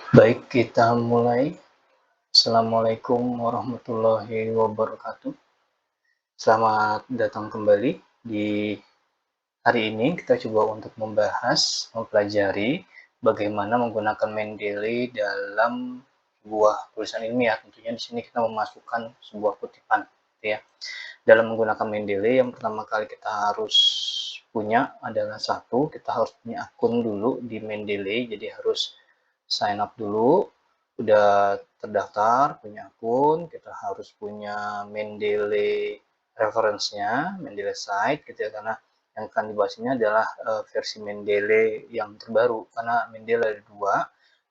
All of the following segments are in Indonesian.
Baik, kita mulai. Assalamualaikum warahmatullahi wabarakatuh. Selamat datang kembali. Di hari ini kita coba untuk mempelajari bagaimana menggunakan Mendeley dalam sebuah tulisan ilmiah. Tentunya di sini kita memasukkan sebuah kutipan, gitu ya. Dalam menggunakan Mendeley, yang pertama kali kita harus punya adalah kita harus punya akun dulu di Mendeley, jadi harus sign up dulu. Udah terdaftar, punya akun, kita harus punya Mendeley reference-nya, Mendeley site gitu ya, karena yang akan dibahas ini adalah versi Mendeley yang terbaru, karena Mendeley ada dua,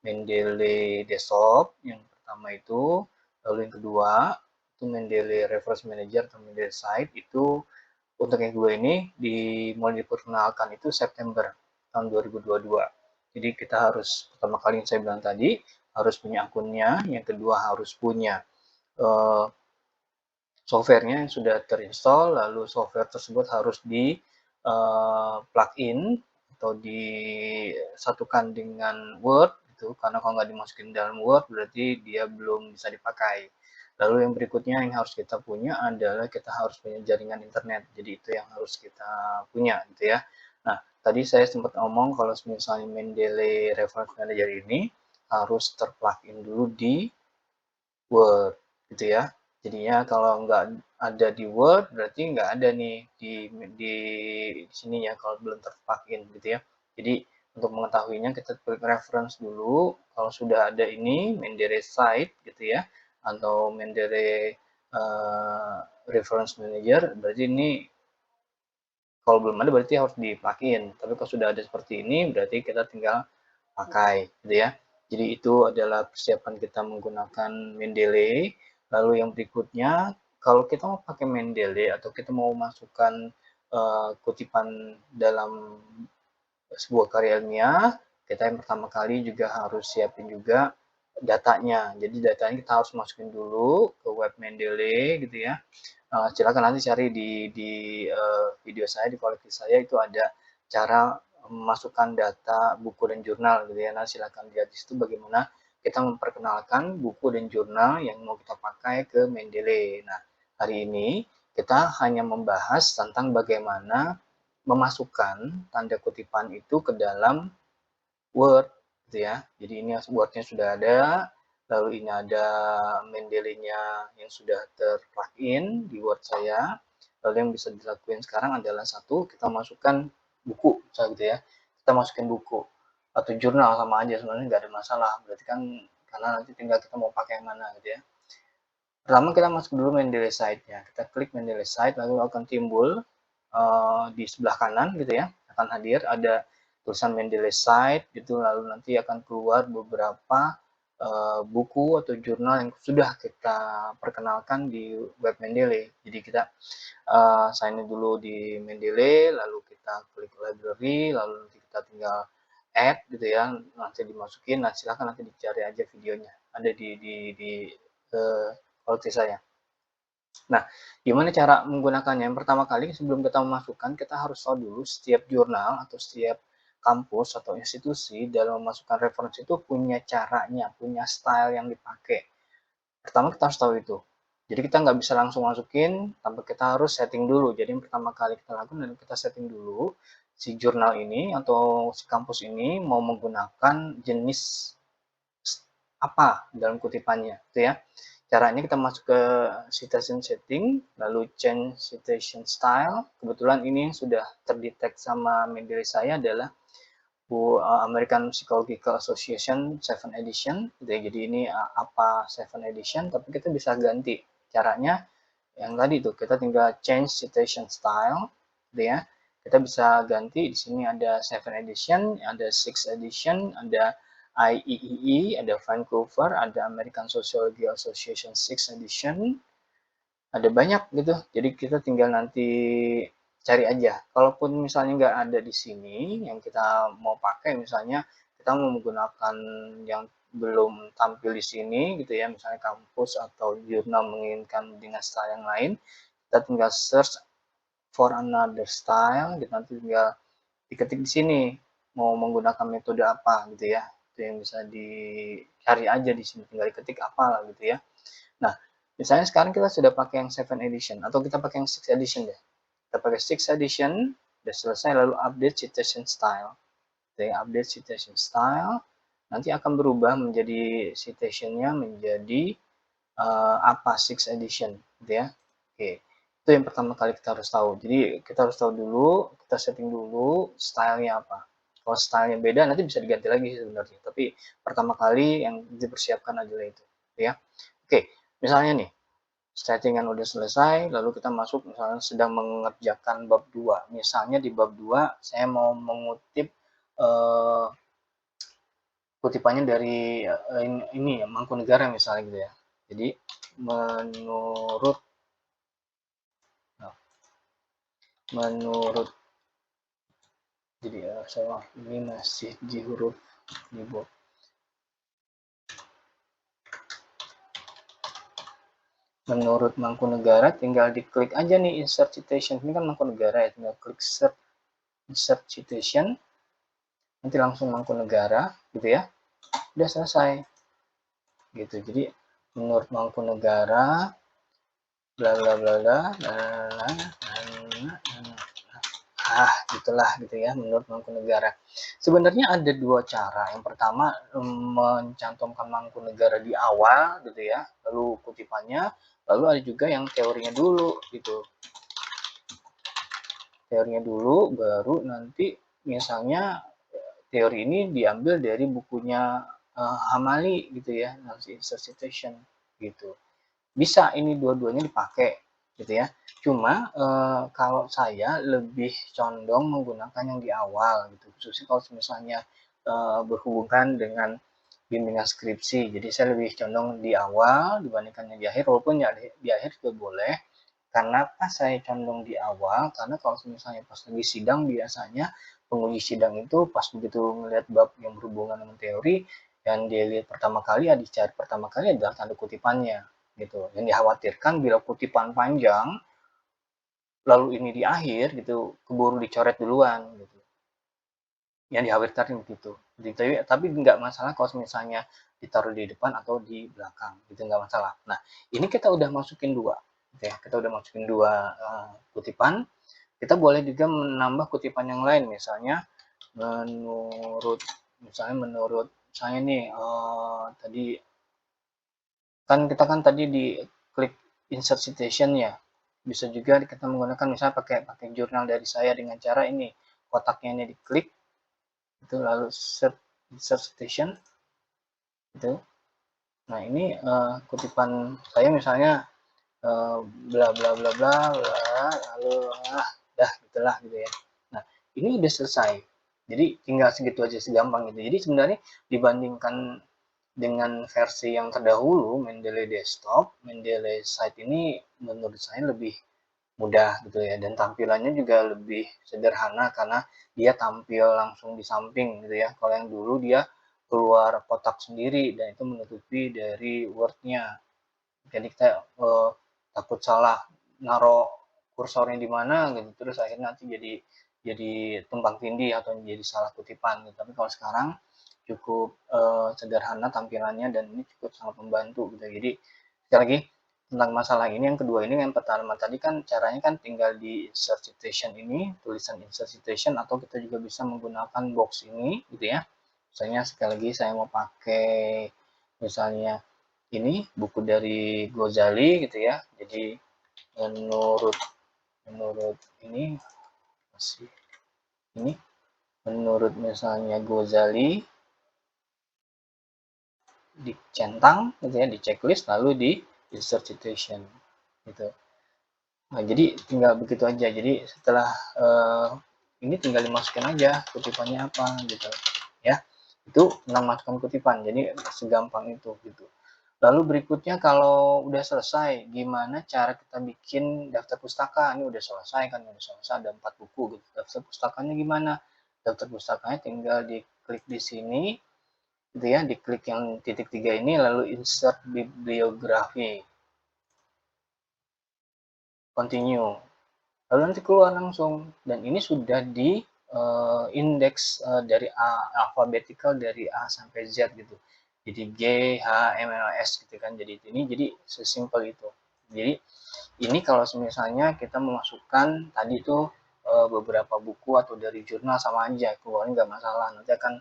Mendeley desktop yang pertama itu, lalu yang kedua itu Mendeley reference manager atau Mendeley site. Itu untuk yang kedua ini mulai diperkenalkan itu September tahun 2022. Jadi kita harus, pertama kali yang saya bilang tadi, harus punya akunnya, yang kedua harus punya uh, softwarenya yang sudah terinstall, lalu software tersebut harus di plugin atau disatukan dengan Word gitu, karena kalau nggak dimasukin dalam Word berarti dia belum bisa dipakai. Lalu yang berikutnya yang harus kita punya adalah kita harus punya jaringan internet, jadi itu yang harus kita punya gitu ya. Nah, tadi saya sempat ngomong kalau misalnya Mendeley Reference Manager ini harus terplugin dulu di Word gitu ya. Jadinya kalau nggak ada di Word berarti nggak ada nih di sini ya, kalau belum terplugin gitu ya. Jadi untuk mengetahuinya kita klik reference dulu. Kalau sudah ada ini Mendeley site gitu ya, atau Mendeley reference manager, berarti ini kalau belum ada berarti harus di plugin. Tapi kalau sudah ada seperti ini berarti kita tinggal pakai gitu ya. Jadi itu adalah persiapan kita menggunakan Mendeley. Lalu yang berikutnya, kalau kita mau pakai Mendeley atau kita mau masukkan kutipan dalam sebuah karya ilmiah, kita yang pertama kali juga harus siapin juga datanya. Jadi datanya kita harus masukin dulu ke web Mendeley gitu ya. Silakan nanti cari di video saya, di koleksi saya itu ada cara memasukkan data buku dan jurnal gitu ya. Nah, silakan lihat di situ bagaimana kita memperkenalkan buku dan jurnal yang mau kita pakai ke Mendeley. Nah, hari ini kita hanya membahas tentang bagaimana memasukkan tanda kutipan itu ke dalam Word gitu ya. Jadi ini Word-nya sudah ada, lalu ini ada Mendeley-nya yang sudah terplugin di Word saya. Lalu yang bisa dilakukan sekarang adalah kita masukkan buku, misalnya gitu ya. Kita masukin buku atau jurnal sama aja sebenarnya, nggak ada masalah. Berarti kan karena nanti tinggal kita mau pakai yang mana gitu ya. Pertama kita masuk dulu Mendeley site-nya. Kita klik Mendeley site, lalu akan timbul di sebelah kanan gitu ya, akan hadir ada tulisan Mendeley site gitu, lalu nanti akan keluar beberapa buku atau jurnal yang sudah kita perkenalkan di web Mendeley. Jadi kita sign in dulu di Mendeley, lalu kita klik library, lalu nanti kita tinggal add gitu ya, nanti dimasukin. Nah, silakan nanti dicari aja videonya, ada di koleksi saya. Nah, gimana cara menggunakannya? Yang pertama kali sebelum kita memasukkan, kita harus tahu dulu setiap jurnal atau setiap kampus atau institusi dalam memasukkan referensi itu punya caranya, punya style yang dipakai. Pertama kita harus tahu itu. Jadi kita nggak bisa langsung masukin tanpa kita harus setting dulu. Jadi yang pertama kali kita lakukan adalah kita setting dulu si jurnal ini atau si kampus ini mau menggunakan jenis apa dalam kutipannya, itu ya. Caranya kita masuk ke citation setting, lalu change citation style. Kebetulan ini yang sudah terdetek sama Mendeley saya adalah American Psychological Association 7 Edition. Jadi ini apa 7 Edition, tapi kita bisa ganti. Caranya yang tadi tuh kita tinggal change citation style, gitu ya. Kita bisa ganti di sini ada 7 Edition, ada 6 Edition, ada IEEE, ada Vancouver, ada American Sociology Association 6 Edition, ada banyak gitu. Jadi kita tinggal nanti cari aja. Kalaupun misalnya nggak ada di sini yang kita mau pakai, misalnya kita mau menggunakan yang belum tampil di sini gitu ya, misalnya kampus atau jurnal menginginkan dengan style yang lain, kita tinggal search for another style, kita nanti tinggal diketik di sini mau menggunakan metode apa gitu ya. gitu yang bisa dicari aja di sini, tinggal diketik apalah gitu ya. Nah, misalnya sekarang kita sudah pakai yang 7 edition atau kita pakai yang 6 edition deh. Kita pakai 6 edition, udah selesai, lalu update citation style. Jadi update citation style, nanti akan berubah menjadi citation-nya menjadi apa 6 edition gitu ya. Oke, itu yang pertama kali kita harus tahu. Jadi kita harus tahu dulu, kita setting dulu stylenya apa. Kalau stylenya beda nanti bisa diganti lagi sebenarnya, tapi pertama kali yang dipersiapkan adalah itu ya. Oke, misalnya nih settingan udah selesai, lalu kita masuk misalnya sedang mengerjakan bab 2. Misalnya di bab 2 saya mau mengutip kutipannya dari ini ya, Mangkunegara misalnya gitu ya. Jadi menurut menurut jadi saya ini masih di huruf di bold. Menurut Mangkunegara tinggal diklik aja nih insert citation. Ini kan Mangkunegara ya, tinggal klik insert citation. Nanti langsung Mangkunegara gitu ya. Udah selesai. Gitu. Jadi menurut Mangkunegara bla bla bla bla gitulah gitu ya menurut Mangkunegara. Sebenarnya ada dua cara. Yang pertama mencantumkan Mangkunegara di awal gitu ya, lalu kutipannya, lalu ada juga yang teorinya dulu gitu. Teorinya dulu baru nanti misalnya teori ini diambil dari bukunya Hamali gitu ya, insert citation gitu. Bisa ini dua-duanya dipakai gitu ya. Cuma kalau saya lebih condong menggunakan yang di awal gitu, khususnya kalau misalnya berhubungan dengan bimbingan skripsi. Jadi saya lebih condong di awal dibandingkan yang di akhir, walaupun ya di akhir juga boleh. Kenapa saya condong di awal? Karena kalau misalnya pas lagi sidang biasanya penguji sidang itu pas begitu melihat bab yang berhubungan dengan teori, yang dia lihat pertama kali, yang dicari pertama kali adalah tanda kutipannya gitu. Yang dikhawatirkan bila kutipan panjang lalu ini di akhir gitu keburu dicoret duluan gitu. Yang dikhawatirkan begitu. Tapi nggak masalah kalau misalnya ditaruh di depan atau di belakang gitu, nggak masalah. Nah ini kita udah masukin dua gitu ya, kita udah masukin dua kutipan. Kita boleh juga menambah kutipan yang lain, misalnya menurut misalnya nih tadi kan tadi di klik insert citation ya, bisa juga kita menggunakan misalnya pakai jurnal dari saya dengan cara ini, kotaknya ini diklik itu lalu insert citation itu. Nah ini kutipan saya misalnya bla bla bla bla lalu dah gitulah gitu ya. Nah ini udah selesai, jadi tinggal segitu aja, segampang gitu. Jadi sebenarnya dibandingkan dengan versi yang terdahulu Mendeley Desktop, Mendeley Site ini menurut saya lebih mudah gitu ya, dan tampilannya juga lebih sederhana karena dia tampil langsung di samping gitu ya. Kalau yang dulu dia keluar kotak sendiri dan itu menutupi dari Word-nya. Jadi kita takut salah naruh kursornya di mana gitu, terus akhirnya nanti jadi tumpang tindih atau jadi salah kutipan gitu. Tapi kalau sekarang cukup sederhana tampilannya dan ini cukup sangat membantu gitu. Jadi sekali lagi tentang masalah ini, yang kedua ini, yang pertama tadi kan caranya kan tinggal di insert citation ini, tulisan insert citation, atau kita juga bisa menggunakan box ini gitu ya. Misalnya sekali lagi saya mau pakai misalnya ini buku dari Ghazali gitu ya. Jadi menurut ini masih ini menurut misalnya Ghazali dicentang gitu ya, di checklist lalu di insert citation gitu. Nah, jadi tinggal begitu aja. Jadi setelah ini tinggal dimasukin aja kutipannya apa gitu ya. Itu tentang masukkan kutipan. Jadi segampang itu gitu. Lalu berikutnya kalau udah selesai, gimana cara kita bikin daftar pustaka? Ini udah selesai kan, udah selesai ada 4 buku gitu. Daftar pustakanya gimana? Daftar pustakanya tinggal diklik di sini gitu ya, diklik yang titik 3 ini lalu insert bibliografi. Continue. Lalu nanti keluar langsung dan ini sudah di indeks dari alfabetikal dari A sampai Z gitu. Jadi G, H, M, N, O, S gitu kan. Jadi sesimpel itu. Jadi ini kalau misalnya kita memasukkan tadi tuh beberapa buku atau dari jurnal sama aja keluarnya nggak masalah. Nanti akan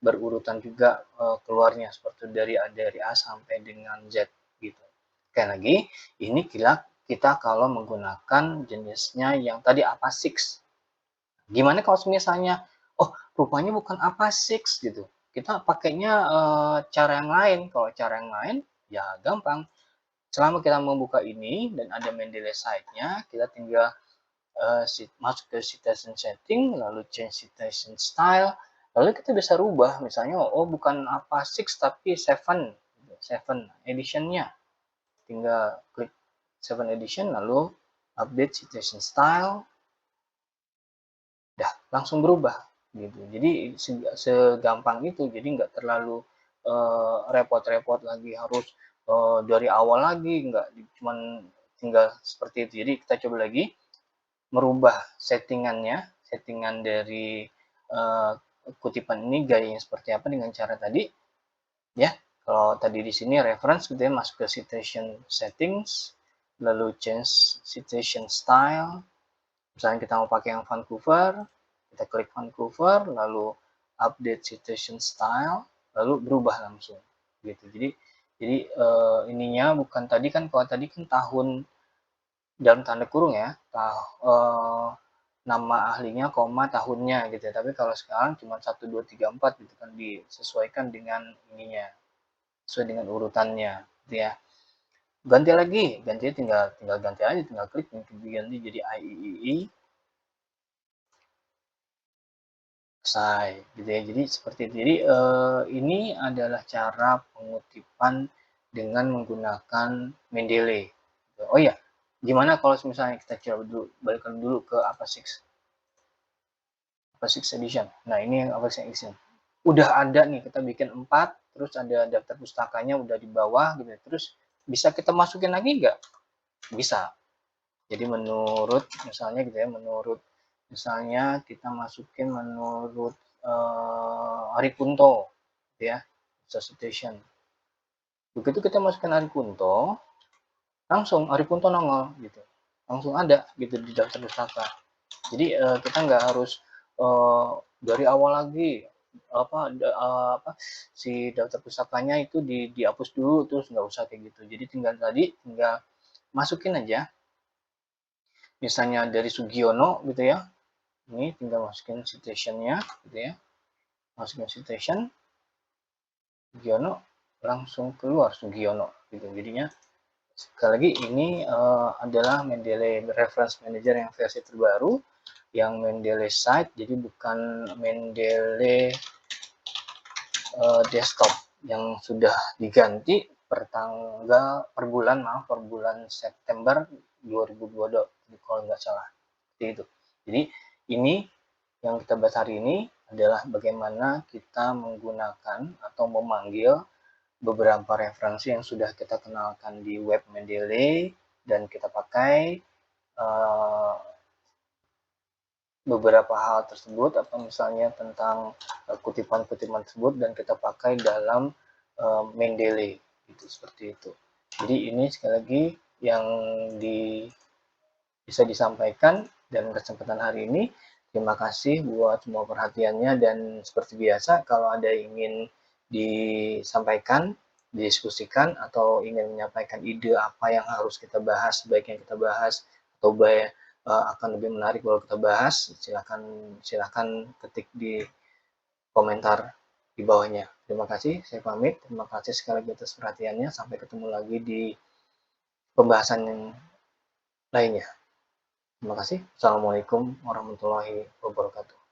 berurutan juga keluarnya seperti dari A sampai dengan Z gitu. Sekali lagi, ini kita kalau menggunakan jenisnya yang tadi APA6. Gimana kalau misalnya, oh rupanya bukan APA6 gitu, kita pakainya cara yang lain. Kalau cara yang lain, ya gampang. Selama kita membuka ini dan ada Mendeley site-nya, kita tinggal masuk ke citation setting, lalu change citation style, lalu kita bisa rubah. Misalnya, oh bukan APA6 tapi 7 edition-nya. Tinggal klik 7 edition, lalu update citation style, dah langsung berubah gitu. Jadi segampang itu, jadi nggak terlalu repot-repot lagi harus dari awal lagi, nggak cuman tinggal seperti itu. Jadi kita coba lagi merubah settingan dari kutipan ini gayanya seperti apa dengan cara tadi ya. Kalau tadi di sini reference gitu ya, masuk ke citation settings, lalu change citation style. Misalnya kita mau pakai yang Vancouver, kita klik Vancouver, lalu update citation style, lalu berubah langsung gitu. Jadi ininya bukan tadi kan, kalau tadi kan tahun dalam tanda kurung ya, nama ahlinya, koma, tahunnya gitu ya. Tapi kalau sekarang cuma 1, 2, 3, 4 gitu kan, disesuaikan dengan ininya, sesuai dengan urutannya gitu ya. Gantinya tinggal ganti aja, tinggal klik ganti jadi IEEE selesai gitu ya. Jadi seperti itu. Jadi ini adalah cara pengutipan dengan menggunakan Mendeley. Oh iya, gimana kalau misalnya kita coba dulu, balikan dulu ke APA6 edition. Nah ini yang APA6 edition. Udah ada nih, kita bikin 4, terus ada daftar pustakanya udah di bawah gitu. Terus bisa kita masukin lagi nggak? Bisa. Jadi menurut misalnya gitu ya, misalnya kita masukin menurut Ari Kunto gitu ya, citation. Begitu kita masukin Ari Kunto, langsung Ari Kunto nongol gitu, langsung ada gitu di daftar pustaka. Jadi kita nggak harus dari awal lagi si daftar pustakanya itu dihapus dulu, terus nggak usah kayak gitu. Jadi tinggal masukin aja, misalnya dari Sugiono gitu ya, ini tinggal masukin citation-nya gitu ya, masukin citation Sugiono, langsung keluar Sugiono gitu. Jadinya sekali lagi ini adalah Mendeley Reference Manager yang versi terbaru, yang Mendeley Site, jadi bukan Mendeley Desktop yang sudah diganti per bulan September 2022 kalau nggak salah. Itu. Jadi ini yang kita bahas hari ini adalah bagaimana kita menggunakan atau memanggil beberapa referensi yang sudah kita kenalkan di web Mendeley dan kita pakai beberapa hal tersebut, atau misalnya tentang kutipan-kutipan tersebut, dan kita pakai dalam Mendeley gitu, seperti itu. Jadi ini sekali lagi yang bisa disampaikan dalam kesempatan hari ini. Terima kasih buat semua perhatiannya, dan seperti biasa kalau ada yang ingin disampaikan, didiskusikan, atau ingin menyampaikan ide apa yang harus kita bahas, sebaiknya kita bahas, atau akan lebih menarik kalau kita bahas, silakan ketik di komentar di bawahnya. Terima kasih, saya pamit. Terima kasih sekali lagi atas perhatiannya. Sampai ketemu lagi di pembahasan yang lainnya. Terima kasih. Assalamualaikum warahmatullahi wabarakatuh.